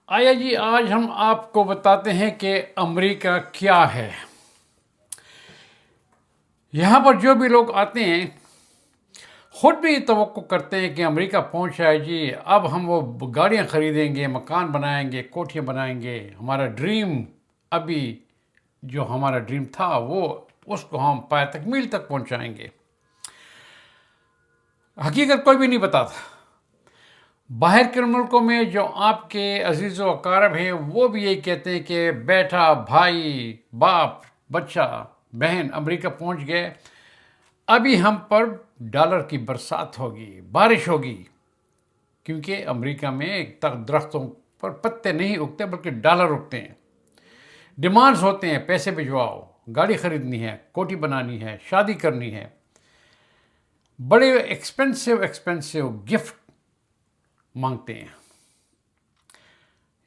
آیا جی، آج ہم آپ کو بتاتے ہیں کہ امریکہ کیا ہے۔ یہاں پر جو بھی لوگ آتے ہیں خود بھی یہ توقع کرتے ہیں کہ امریکہ پہنچ جائے جی، اب ہم وہ گاڑیاں خریدیں گے، مکان بنائیں گے، کوٹھیاں بنائیں گے، ہمارا ڈریم ابھی جو ہمارا ڈریم تھا وہ اس کو ہم پائے تکمیل تک پہنچائیں گے۔ حقیقت کوئی بھی نہیں بتاتا۔ باہر کے ملکوں میں جو آپ کے عزیز و اقارب ہیں وہ بھی یہی کہتے ہیں کہ بیٹا، بھائی، باپ، بچہ، بہن امریکہ پہنچ گئے، ابھی ہم پر ڈالر کی برسات ہوگی، بارش ہوگی، کیونکہ امریکہ میں درختوں پر پتے نہیں اگتے بلکہ ڈالر اگتے ہیں۔ ڈیمانڈز ہوتے ہیں، پیسے بھجواؤ، گاڑی خریدنی ہے، کوٹھی بنانی ہے، شادی کرنی ہے، بڑے ایکسپینسو گفٹ مانگتے ہیں۔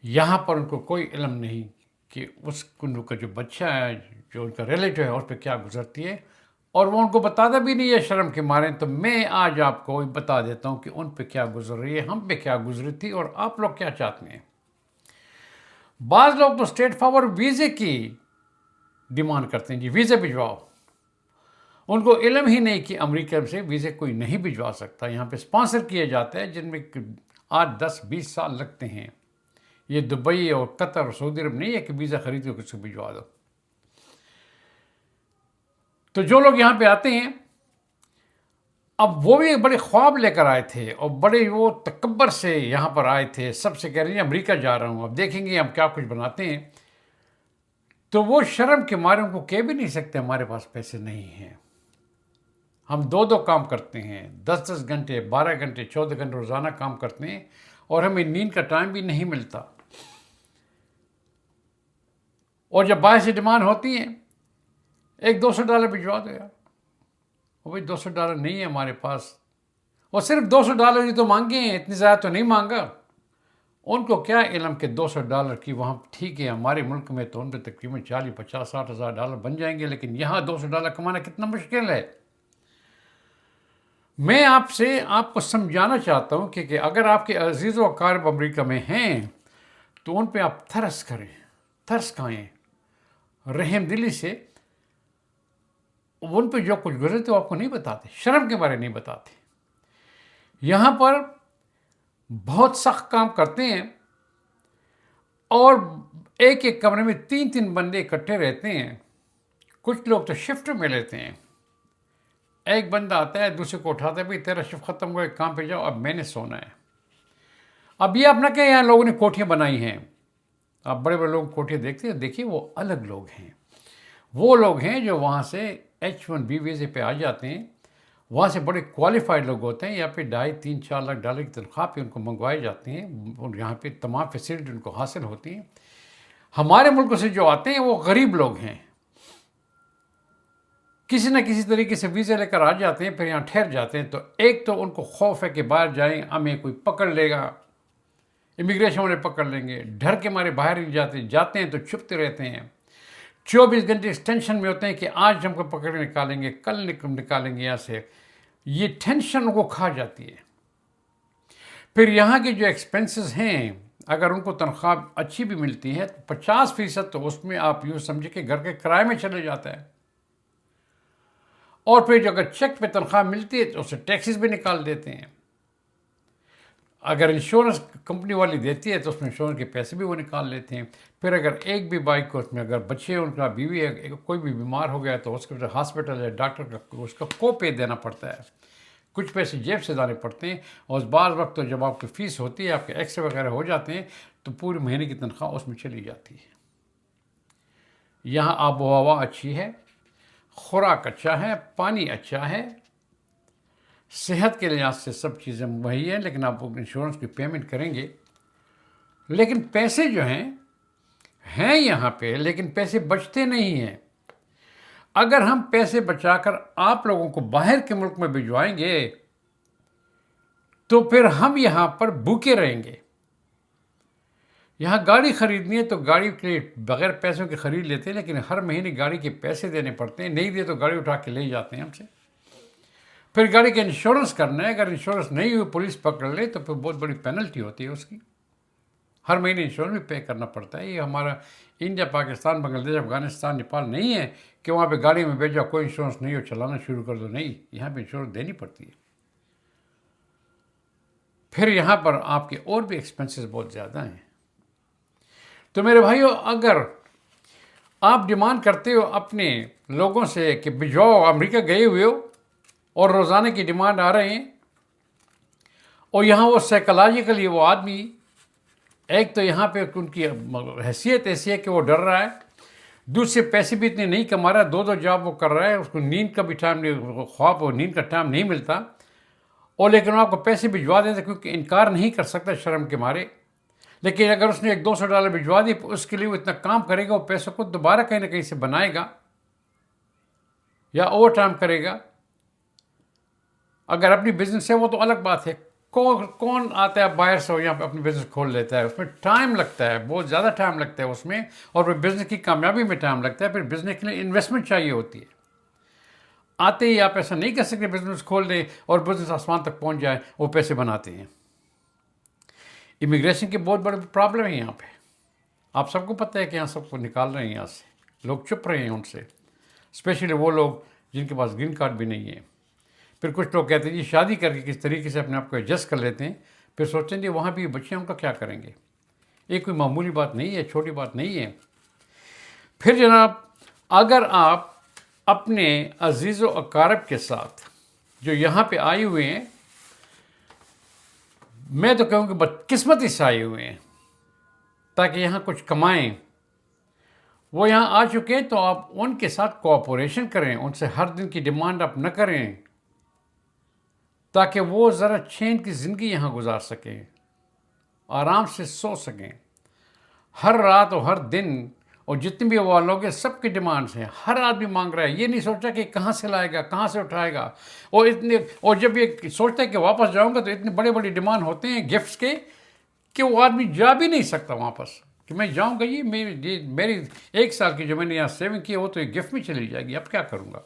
یہاں پر ان کو کوئی علم نہیں کہ اس کنو کا جو بچہ ہے، جو ان کا ریلیٹو ہے، اس پہ کیا گزرتی ہے، اور وہ ان کو بتاتا بھی نہیں ہے شرم کے مارے۔ تو میں آج آپ کو بتا دیتا ہوں کہ ان پہ کیا گزر رہی ہے، ہم پہ کیا گزری تھی، اور آپ لوگ کیا چاہتے ہیں۔ بعض لوگ تو اسٹیٹ فارورڈ ویزے کی ڈیمانڈ کرتے ہیں، جی ویزے بھجواؤ۔ ان کو علم ہی نہیں کہ امریکہ سے ویزے کوئی نہیں بھجوا سکتا، یہاں پہ اسپانسر کیے جاتے ہیں جن میں 8، 10، 20 سال لگتے ہیں۔ یہ دبئی اور قطر اور سعودی عرب نہیں ہے کہ ویزا خرید کے کسی کو بھجوا دو۔ تو جو لوگ یہاں پہ آتے ہیں، اب وہ بھی بڑے خواب لے کر آئے تھے اور بڑے وہ تکبر سے یہاں پر آئے تھے، سب سے کہہ رہے ہیں امریکہ جا رہا ہوں، اب دیکھیں گے ہم کیا کچھ بناتے ہیں۔ تو وہ شرم کے مارے ان کو کہہ بھی نہیں سکتے ہمارے پاس پیسے نہیں ہیں۔ ہم 2 کام کرتے ہیں، 10 گھنٹے، 12 گھنٹے، 14 گھنٹے روزانہ کام کرتے ہیں، اور ہمیں نیند کا ٹائم بھی نہیں ملتا۔ اور جب باہر سے ڈیمانڈ ہوتی ہیں، ایک $200 بھجوا دو یار، وہ بھائی $200 نہیں ہے ہمارے پاس، اور صرف $200 ہی تو مانگے ہیں، اتنی زیادہ تو نہیں مانگا۔ ان کو کیا علم کہ $200 کی وہاں ٹھیک ہے، ہمارے ملک میں تو ان پہ تقریباً 40، 50، $60,000 بن جائیں گے، لیکن یہاں $200 کمانا کتنا مشکل ہے۔ میں آپ کو سمجھانا چاہتا ہوں کہ اگر آپ کے عزیز و اقارب امریکہ میں ہیں تو ان پہ آپ ترس کریں، ترس کھائیں، رحم دلی سے۔ ان پہ جو کچھ گزرے تو آپ کو نہیں بتاتے، شرم کے بارے نہیں بتاتے۔ یہاں پر بہت سخت کام کرتے ہیں، اور ایک ایک کمرے میں 3 بندے اکٹھے رہتے ہیں۔ کچھ لوگ تو شفٹ میں لیتے ہیں، ایک بندہ آتا ہے دوسرے کو اٹھاتا ہے، بھائی تیرا شفٹ ختم ہوا، ایک کام پہ جاؤ، اب میں نے سونا ہے۔ اب یہ آپ نہ کہیں یہاں لوگوں نے کوٹھیاں بنائی ہیں، آپ بڑے بڑے لوگ کوٹھیاں دیکھتے ہیں، دیکھیے وہ الگ لوگ ہیں۔ وہ لوگ ہیں جو وہاں سے H1B ویزے پہ آ جاتے ہیں، وہاں سے بڑے کوالیفائڈ لوگ ہوتے ہیں، یہاں پہ 2.5، 3، 4 لاکھ ڈالر کی تنخواہ پہ ان کو منگوائے جاتے ہیں، اور یہاں پہ تمام فیسلٹی ان کو حاصل ہوتی ہیں۔ ہمارے ملک سے جو آتے ہیں وہ غریب لوگ ہیں، کسی نہ کسی طریقے سے ویزے لے کر آ جاتے ہیں، پھر یہاں ٹھہر جاتے ہیں۔ تو ایک تو ان کو خوف ہے کہ باہر جائیں ہمیں کوئی پکڑ لے گا، امیگریشن والے پکڑ لیں گے، ڈر کے مارے باہر نہیں جاتے، جاتے ہیں تو چھپتے رہتے ہیں، 24 گھنٹے اس ٹینشن میں ہوتے ہیں کہ آج ہم کو پکڑ کے نکالیں گے، کل نکالیں گے یہاں سے۔ یہ ٹینشن ان کو کھا جاتی ہے۔ پھر یہاں کے جو ایکسپینسز ہیں، اگر ان کو تنخواہ اچھی بھی ملتی ہے تو 50% تو اس میں آپ یوں سمجھے کہ گھر کے کرائے میں چلے جاتا ہے، اور پھر جو اگر چیک پہ تنخواہ ملتی ہے تو اسے ٹیکسز بھی نکال دیتے ہیں۔ اگر انشورنس کمپنی والی دیتی ہے تو اس میں انشورنس کے پیسے بھی وہ نکال لیتے ہیں۔ پھر اگر ایک بھی بائک کو اس میں اگر بچے ان کا بیوی ہے، کوئی بھی بیمار ہو گیا تو اس کے ہاسپٹل یا ڈاکٹر کا اس کا کو پے دینا پڑتا ہے، کچھ پیسے جیب سے ڈالنے پڑتے ہیں، اور بعض وقت تو جب آپ کی فیس ہوتی ہے، آپ کے ایکس رے وغیرہ ہو جاتے ہیں تو پورے مہینے کی تنخواہ اس میں چلی جاتی ہے۔ یہاں آب و ہوا اچھی ہے، خوراک اچھا ہے، پانی اچھا ہے، صحت کے لحاظ سے سب چیزیں وہی ہیں، لیکن آپ انشورنس کی پیمنٹ کریں گے۔ لیکن پیسے جو ہیں یہاں پہ، لیکن پیسے بچتے نہیں ہیں۔ اگر ہم پیسے بچا کر آپ لوگوں کو باہر کے ملک میں بھجوائیں گے تو پھر ہم یہاں پر بھوکے رہیں گے۔ یہاں گاڑی خریدنی ہے تو گاڑی کے لیے بغیر پیسوں کے خرید لیتے ہیں، لیکن ہر مہینے گاڑی کے پیسے دینے پڑتے ہیں، نہیں دے تو گاڑی اٹھا کے لے جاتے ہیں ہم سے۔ پھر گاڑی کا انشورنس کرنا ہے، اگر انشورنس نہیں ہوئی پولیس پکڑ لے تو پھر بہت بڑی پینلٹی ہوتی ہے اس کی۔ ہر مہینے انشورنس بھی پے کرنا پڑتا ہے. یہ ہمارا انڈیا، پاکستان، بنگلہ دیش، افغانستان، نیپال نہیں ہے کہ وہاں پہ گاڑی میں بھیجا کوئی انشورنس نہیں ہو چلانا شروع کر دو. نہیں، یہاں پہ انشورنس دینی پڑتی ہے. پھر یہاں پر آپ کے اور بھی ایکسپنسز بہت زیادہ ہیں. تو میرے بھائیو، اگر آپ ڈیمانڈ کرتے ہو اپنے لوگوں سے کہ بھجواؤ، امریکہ گئے ہوئے ہو اور روزانہ کی ڈیمانڈ آ رہے ہیں، اور یہاں وہ سائیکولوجیکلی وہ آدمی، ایک تو یہاں پہ ان کی حیثیت ایسی ہے کہ وہ ڈر رہا ہے، دوسرے پیسے بھی اتنے نہیں کما رہا ہے، 2 جاب وہ کر رہا ہے، اس کو نیند کا بھی ٹائم نہیں، خواب اور نیند کا ٹائم نہیں ملتا، اور لیکن وہ آپ کو پیسے بھجوا دیتے کیونکہ انکار نہیں کر سکتا شرم کے مارے. لیکن اگر اس نے ایک $200 بھجوا دی، اس کے لیے وہ اتنا کام کرے گا، وہ پیسوں کو دوبارہ کہیں نہ کہیں سے بنائے گا یا اوور ٹائم کرے گا. اگر اپنی بزنس ہے وہ تو الگ بات ہے. کون آتا ہے باہر سے یہاں پہ اپنی بزنس کھول لیتا ہے؟ اس میں ٹائم لگتا ہے، بہت زیادہ ٹائم لگتا ہے اس میں، اور پھر بزنس کی کامیابی میں ٹائم لگتا ہے. پھر بزنس کے لیے انویسٹمنٹ چاہیے ہوتی ہے. آتے ہی آپ ایسا نہیں کر سکتے بزنس کھول دیں اور بزنس آسمان تک پہنچ جائے. وہ پیسے بناتے ہیں. امیگریشن کی بہت بڑی پرابلم ہے یہاں پہ. آپ سب کو پتہ ہے کہ یہاں سب کو نکال رہے ہیں یہاں سے. لوگ چپ رہے ہیں ان سے، اسپیشلی وہ لوگ جن کے پاس گرین کارڈ بھی نہیں ہے. پھر کچھ لوگ کہتے ہیں جی شادی کر کے کس طریقے سے اپنے آپ کو ایڈجسٹ کر لیتے ہیں. پھر سوچتے ہیں جی وہاں بھی بچے ان کا کیا کریں گے. یہ کوئی معمولی بات نہیں ہے، چھوٹی بات نہیں ہے. پھر جناب، اگر آپ اپنے عزیز و اقارب کے ساتھ جو یہاں پہ آئے ہوئے ہیں، میں تو کہوں کہ بدقسمتی سے آئے ہوئے ہیں تاکہ یہاں کچھ کمائیں، وہ یہاں آ چکے ہیں، تو آپ ان کے ساتھ کوآپریشن کریں. ان سے ہر دن کی ڈیمانڈ آپ نہ کریں تاکہ وہ ذرا چین کی زندگی یہاں گزار سکیں، آرام سے سو سکیں. ہر رات اور ہر دن اور جتنے بھی وہ لوگ ہیں سب کی ڈیمانڈس ہیں. ہر آدمی مانگ رہا ہے. یہ نہیں سوچا کہ کہاں سے لائے گا، کہاں سے اٹھائے گا. اور جب یہ سوچتا ہے کہ واپس جاؤں گا تو اتنے بڑے بڑے ڈیمانڈ ہوتے ہیں گفٹس کے کہ وہ آدمی جا بھی نہیں سکتا واپس. کہ میں جاؤں گا، یہ میری 1 سال کی جو میں نے یہاں سیونگ کی ہے وہ تو یہ گفٹ میں چلی جائے گی، اب کیا کروں گا.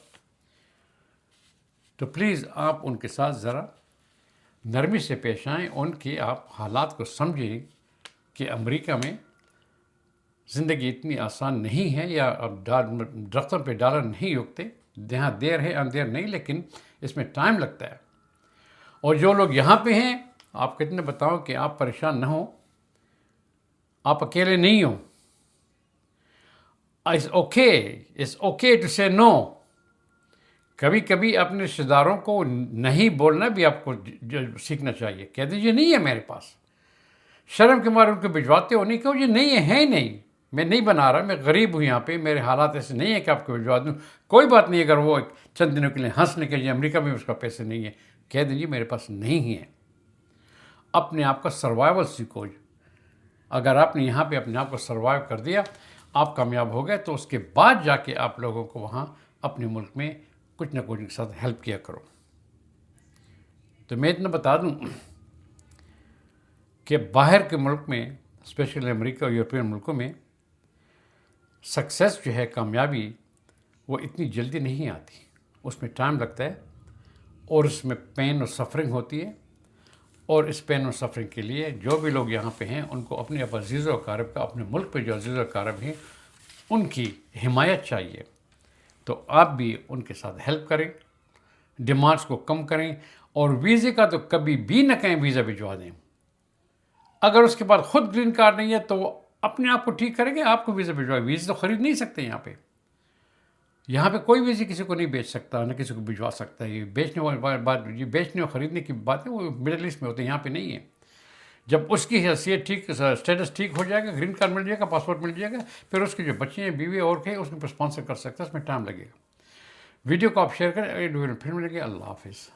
تو پلیز آپ ان کے ساتھ ذرا نرمی سے پیش آئیں. ان کے آپ حالات کو سمجھیں کہ امریکہ میں زندگی اتنی آسان نہیں ہے، یا اب درختوں پہ ڈالر نہیں اگتے. جہاں دیر ہے اندھیر نہیں، لیکن اس میں ٹائم لگتا ہے. اور جو لوگ یہاں پہ ہیں، آپ کتنے بتاؤ کہ آپ پریشان نہ ہوں. آپ اکیلے نہیں ہو. It's okay to say no. کبھی کبھی اپنے رشتے داروں کو نہیں بولنا بھی آپ کو سیکھنا چاہیے. کہہ دیجیے نہیں ہے میرے پاس. شرم کے مارے ان کو بھجواتے ہو، نہیں کہو یہ نہیں ہے نہیں، میں نہیں بنا رہا، میں غریب ہوں یہاں پہ، میرے حالات ایسے نہیں ہیں کہ آپ کو بھجوا دوں. کوئی بات نہیں. اگر وہ چند دنوں کے لیے ہنس لیں کہ جی امریکہ میں اس کا پیسے نہیں ہے، کہہ دیجیے میرے پاس نہیں ہے. اپنے آپ کا سروائیول سیکھو. اگر آپ نے یہاں پہ اپنے آپ کو سروائیو کر دیا، آپ کامیاب ہو گئے، تو اس کے بعد جا کے آپ لوگوں کو وہاں اپنے ملک میں کچھ نہ کچھ کے ساتھ ہیلپ کیا کرو. تو میں اتنا بتا دوں کہ باہر کے ملک میں، اسپیشلی امریکہ اور یورپین ملکوں میں، سکسیس جو ہے، کامیابی، وہ اتنی جلدی نہیں آتی. اس میں ٹائم لگتا ہے، اور اس میں پین اور سفرنگ ہوتی ہے. اور اس پین اور سفرنگ کے لیے جو بھی لوگ یہاں پہ ہیں، ان کو اپنے عزیز و اقارب کا، اپنے ملک پہ جو عزیز و اقارب ہیں، ان کی حمایت چاہیے. تو آپ بھی ان کے ساتھ ہیلپ کریں، ڈیمانڈس کو کم کریں. اور ویزے کا تو کبھی بھی نہ کہیں ویزا بھجوا دیں. اگر اس کے بعد خود گرین کارڈ نہیں ہے تو وہ اپنے آپ کو ٹھیک کریں گے، آپ کو ویزا بھجوائے. ویزے تو خرید نہیں سکتے یہاں پہ. یہاں پہ کوئی ویزے کسی کو نہیں بیچ سکتا، نہ کسی کو بھجوا سکتا ہے. یہ بیچنے والی بات، یہ بیچنے اور خریدنے کی بات ہے، وہ مڈل ایسٹ میں ہوتے ہیں، یہاں پہ نہیں ہے. جب اس کی حیثیت ٹھیک، اسٹیٹس ٹھیک ہو جائے گا، گرین کارڈ مل جائے گا، پاسپورٹ مل جائے گا، پھر اس کے جو بچے ہیں، بیوی اور کے، اس میں اسپانسر کر سکتا ہے. اس میں ٹائم لگے گا. ویڈیو کو آپ شیئر کریں. اگلے ویڈیو میں پھر ملیں گے. اللہ حافظ.